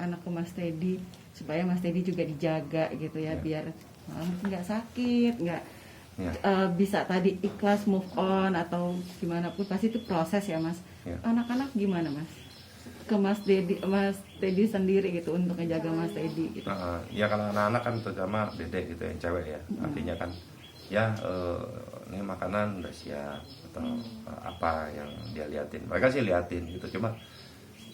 anak ke Mas Teddy supaya Mas Teddy juga dijaga gitu ya, biar nggak sakit, nggak bisa tadi ikhlas move on atau gimana pun pasti itu proses ya Mas. Anak-anak gimana Mas? Ke Mas Teddy sendiri gitu untuk ngejaga Mas Teddy gitu. Ya kalau anak-anak kan terutama Dedek gitu yang cewek ya, artinya kan ya ini makanan udah siap atau apa yang dia liatin, mereka sih liatin gitu. Cuma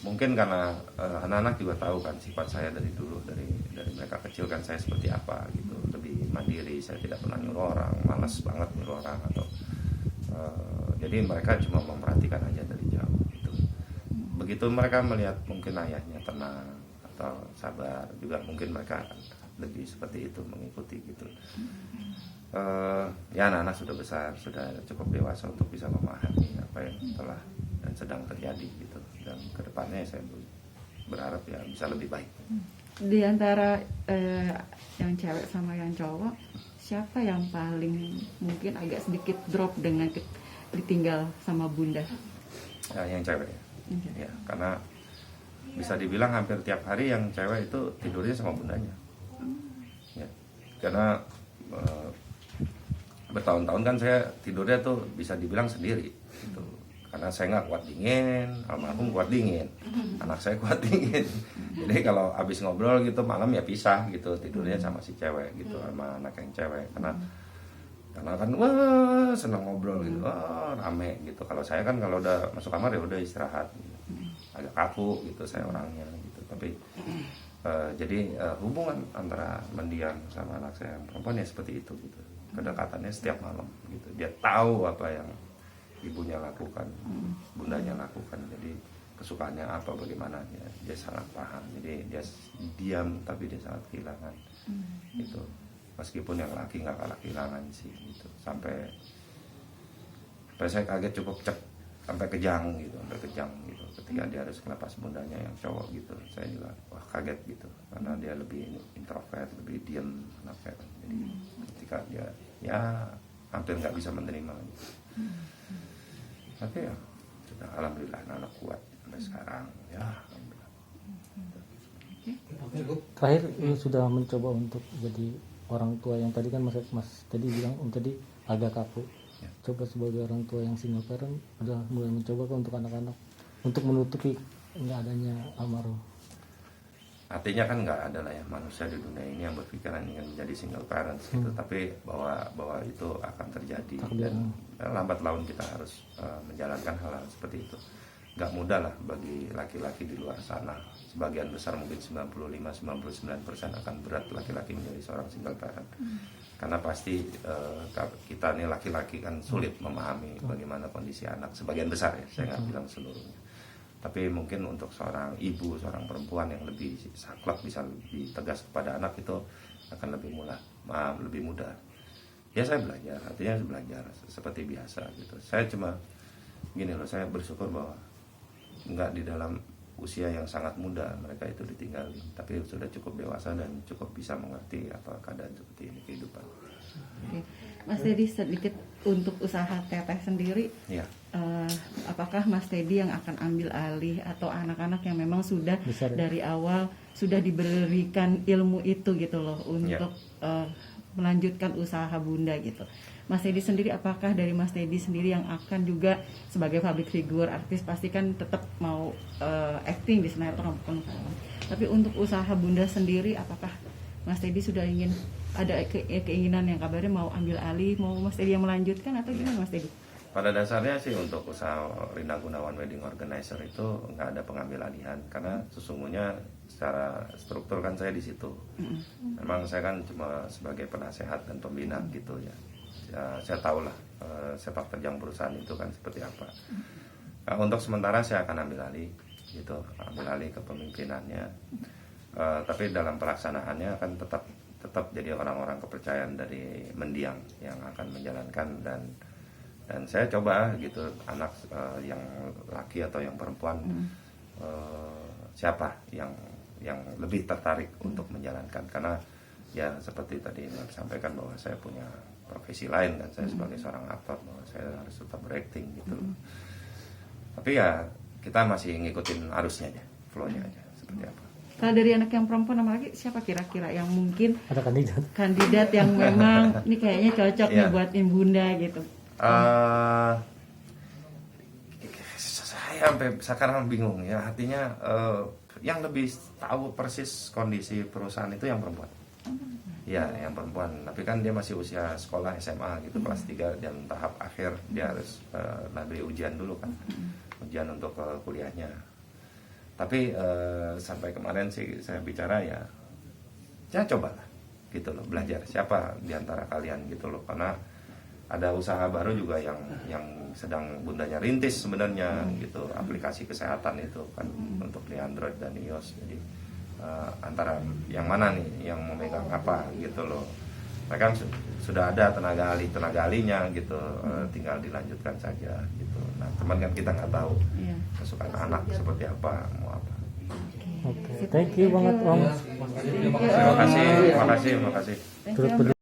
mungkin karena anak-anak juga tahu kan sifat saya dari dulu, dari mereka kecil kan saya seperti apa gitu, lebih mandiri, saya tidak pernah nyuruh orang, malas banget nyuruh orang atau jadi mereka cuma memperhatikan aja dari jauh gitu. Begitu mereka melihat mungkin ayahnya tenang atau sabar juga, mungkin mereka akan lebih seperti itu, mengikuti gitu. Ya anak-anak sudah besar, sudah cukup dewasa untuk bisa memahami apa yang telah dan sedang terjadi gitu, dan kedepannya saya berharap ya bisa lebih baik. Di antara yang cewek sama yang cowok, siapa yang paling mungkin agak sedikit drop dengan ditinggal sama bunda? Ya, yang cewek ya, karena bisa dibilang hampir tiap hari yang cewek itu tidurnya sama bundanya ya, karena bertahun-tahun kan saya tidurnya tuh bisa dibilang sendiri gitu. Karena saya nggak kuat dingin, almarhum kuat dingin, anak saya kuat dingin. Jadi kalau habis ngobrol gitu malam ya pisah gitu, tidurnya sama si cewek gitu, sama anak yang cewek. Karena kan wah senang ngobrol gitu, wah rame gitu. Kalau saya kan kalau udah masuk kamar ya udah istirahat, gitu. Agak kaku gitu saya orangnya gitu. Tapi jadi hubungan antara mendiang sama anak saya yang perempuan ya seperti itu gitu. Kedekatannya setiap malam gitu. Dia tahu apa yang ibunya lakukan, bundanya lakukan. Jadi kesukaannya apa, bagaimana dia sangat paham. Jadi dia diam tapi dia sangat kehilangan gitu. Meskipun yang laki nggak kalah kehilangan sih gitu. Sampai saya kaget cukup sampai kejang gitu, ketika dia harus melepas bundanya yang cowok gitu. Saya juga wah kaget gitu, karena dia lebih introvert, lebih diam anaknya. Jadi ketika dia ya hampir nggak bisa menerima gitu. Tapi ya sudah, alhamdulillah anak kuat sampai sekarang ya, alhamdulillah. Terakhir ini sudah mencoba untuk jadi orang tua yang tadi kan Mas tadi bilang tadi agak kaku. Coba sebagai orang tua yang single parent udah mulai mencoba untuk anak-anak untuk menutupi nggak adanya almarhum. Artinya kan nggak ada lah ya manusia di dunia ini yang berpikiran ingin menjadi single parents gitu, tapi bahwa itu akan terjadi dan lambat laun kita harus menjalankan hal-hal seperti itu. Nggak mudah lah bagi laki-laki di luar sana. Sebagian besar mungkin 95-99% akan berat laki-laki menjadi seorang single parent. Karena pasti kita nih laki-laki kan sulit memahami bagaimana kondisi anak. Sebagian besar ya, saya nggak bilang seluruhnya. Tapi mungkin untuk seorang ibu, seorang perempuan yang lebih saklek, bisa lebih tegas kepada anak, itu akan lebih mudah. Ya saya belajar, artinya belajar seperti biasa gitu. Saya cuma gini loh, saya bersyukur bahwa nggak di dalam usia yang sangat muda mereka itu ditinggalin, tapi sudah cukup dewasa dan cukup bisa mengerti apa keadaan seperti ini kehidupan. Mas Teddy, sedikit untuk usaha teteh sendiri, apakah Mas Teddy yang akan ambil alih atau anak-anak yang memang sudah dari awal sudah diberikan ilmu itu gitu loh untuk melanjutkan usaha bunda gitu? Mas Teddy sendiri, apakah dari Mas Teddy sendiri yang akan juga sebagai public figure, artis pasti kan tetap mau acting di sinetron maupun film. Tapi untuk usaha bunda sendiri, apakah Mas Teddy sudah ingin ada keinginan yang kabarnya mau ambil alih, mau Mas Teddy yang melanjutkan atau gimana Mas Teddy? Pada dasarnya sih untuk usaha Rina Gunawan Wedding Organizer itu nggak ada pengambil alihan, karena sesungguhnya secara struktur kan saya di situ. Memang saya kan cuma sebagai penasehat dan pembina gitu ya. Saya tahu lah sepak terjang perusahaan itu kan seperti apa. Nah, untuk sementara saya akan ambil alih gitu, ambil alih kepemimpinannya. Tapi dalam pelaksanaannya akan tetap jadi orang-orang kepercayaan dari mendiang yang akan menjalankan, dan saya coba gitu anak yang laki atau yang perempuan siapa yang lebih tertarik untuk menjalankan, karena ya seperti tadi Mbak sampaikan bahwa saya punya profesi lain kan, saya sebagai seorang aktor bahwa saya harus tetap berakting gitu. Tapi ya kita masih ngikutin arusnya aja, flow-nya aja seperti apa. Kalau dari anak yang perempuan sama laki, siapa kira-kira yang mungkin Ada kandidat yang memang ini kayaknya cocok nih buatin bunda gitu? Saya sampai sekarang bingung ya, artinya yang lebih tahu persis kondisi perusahaan itu yang perempuan. Ya, yang perempuan. Tapi kan dia masih usia sekolah SMA gitu, kelas 3 dan tahap akhir dia harus nanti ujian dulu kan, ujian untuk kuliahnya. Tapi sampai kemarin sih saya bicara ya cobalah gitu loh, belajar siapa di antara kalian gitu loh, karena ada usaha baru juga yang sedang bundanya rintis sebenarnya gitu, aplikasi kesehatan itu kan untuk di Android dan iOS. Jadi antara yang mana nih yang memegang apa gitu loh. Mereka sudah ada tenaga ahlinya gitu, tinggal dilanjutkan saja gitu. Nah, teman kan kita nggak tahu kesukaan anak seperti apa, mau apa. Oke, thank you banget Om. Terima kasih. Thank you.